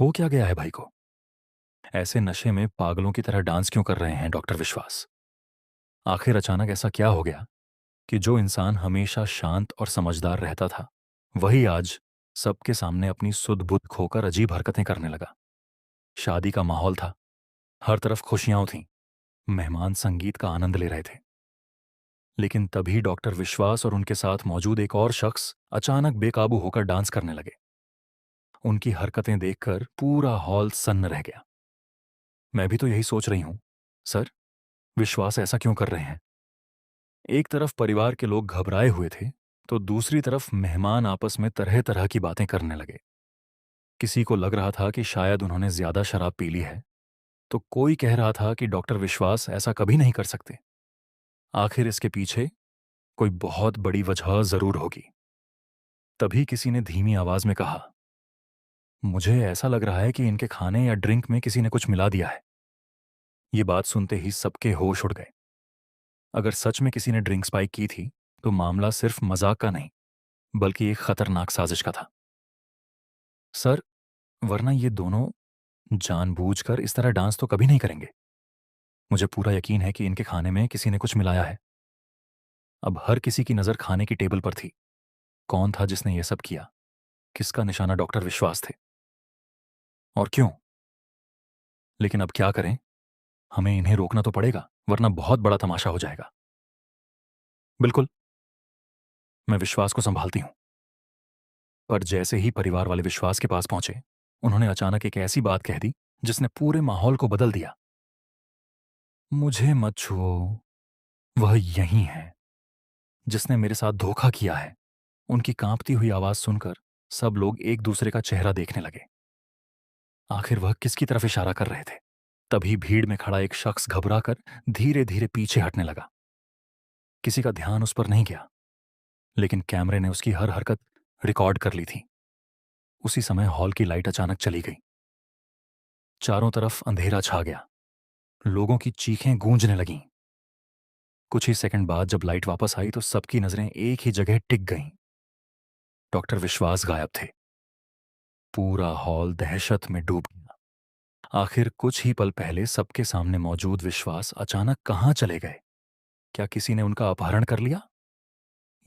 हो क्या गया है भाई को? ऐसे नशे में पागलों की तरह डांस क्यों कर रहे हैं डॉक्टर विश्वास? आखिर अचानक ऐसा क्या हो गया कि जो इंसान हमेशा शांत और समझदार रहता था, वही आज सबके सामने अपनी सुध-बुध खोकर अजीब हरकतें करने लगा? शादी का माहौल था, हर तरफ खुशियां थीं, मेहमान संगीत का आनंद ले रहे थे। लेकिन तभी डॉक्टर विश्वास और उनके साथ मौजूद एक और शख्स अचानक बेकाबू होकर डांस करने लगे। उनकी हरकतें देखकर पूरा हॉल सन्न रह गया। मैं भी तो यही सोच रही हूं, सर, विश्वास ऐसा क्यों कर रहे हैं? एक तरफ परिवार के लोग घबराए हुए थे, तो दूसरी तरफ मेहमान आपस में तरह तरह की बातें करने लगे। किसी को लग रहा था कि शायद उन्होंने ज्यादा शराब पी ली है, तो कोई कह रहा था कि डॉक्टर विश्वास ऐसा कभी नहीं कर सकते। आखिर इसके पीछे कोई बहुत बड़ी वजह जरूर होगी। तभी किसी ने धीमी आवाज में कहा, मुझे ऐसा लग रहा है कि इनके खाने या ड्रिंक में किसी ने कुछ मिला दिया है। ये बात सुनते ही सबके होश उड़ गए। अगर सच में किसी ने ड्रिंक स्पाइक की थी, तो मामला सिर्फ मजाक का नहीं, बल्कि एक खतरनाक साजिश का था। सर, वरना ये दोनों जानबूझकर इस तरह डांस तो कभी नहीं करेंगे। मुझे पूरा यकीन है कि इनके खाने में किसी ने कुछ मिलाया है। अब हर किसी की नजर खाने की टेबल पर थी। कौन था जिसने यह सब किया? किसका निशाना डॉक्टर विश्वास थे? और क्यों? लेकिन अब क्या करें? हमें इन्हें रोकना तो पड़ेगा, वरना बहुत बड़ा तमाशा हो जाएगा। बिल्कुल, मैं विश्वास को संभालती हूं। पर जैसे ही परिवार वाले विश्वास के पास पहुंचे, उन्होंने अचानक एक ऐसी बात कह दी जिसने पूरे माहौल को बदल दिया। मुझे मत छुओ, वह यही है जिसने मेरे साथ धोखा किया है। उनकी कांपती हुई आवाज सुनकर सब लोग एक दूसरे का चेहरा देखने लगे। आखिर वह किसकी तरफ इशारा कर रहे थे? तभी भीड़ में खड़ा एक शख्स घबराकर धीरे धीरे पीछे हटने लगा। किसी का ध्यान उस पर नहीं गया, लेकिन कैमरे ने उसकी हर हरकत रिकॉर्ड कर ली थी। उसी समय हॉल की लाइट अचानक चली गई। चारों तरफ अंधेरा छा गया। लोगों की चीखें गूंजने लगीं। कुछ ही सेकंड बाद जब लाइट वापस आई तो सबकी नजरें एक ही जगह टिक गईं। डॉक्टर विश्वास गायब थे। पूरा हॉल दहशत में डूब गया। आखिर कुछ ही पल पहले सबके सामने मौजूद विश्वास अचानक कहां चले गए? क्या किसी ने उनका अपहरण कर लिया?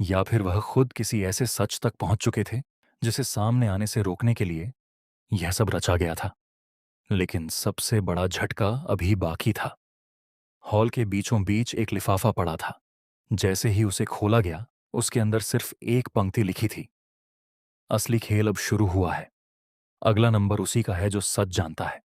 या फिर वह खुद किसी ऐसे सच तक पहुंच चुके थे जिसे सामने आने से रोकने के लिए यह सब रचा गया था? लेकिन सबसे बड़ा झटका अभी बाकी था। हॉल के बीचों बीच एक लिफाफा पड़ा था। जैसे ही उसे खोला गया, उसके अंदर सिर्फ एक पंक्ति लिखी थी, असली खेल अब शुरू हुआ है। अगला नंबर उसी का है जो सच जानता है।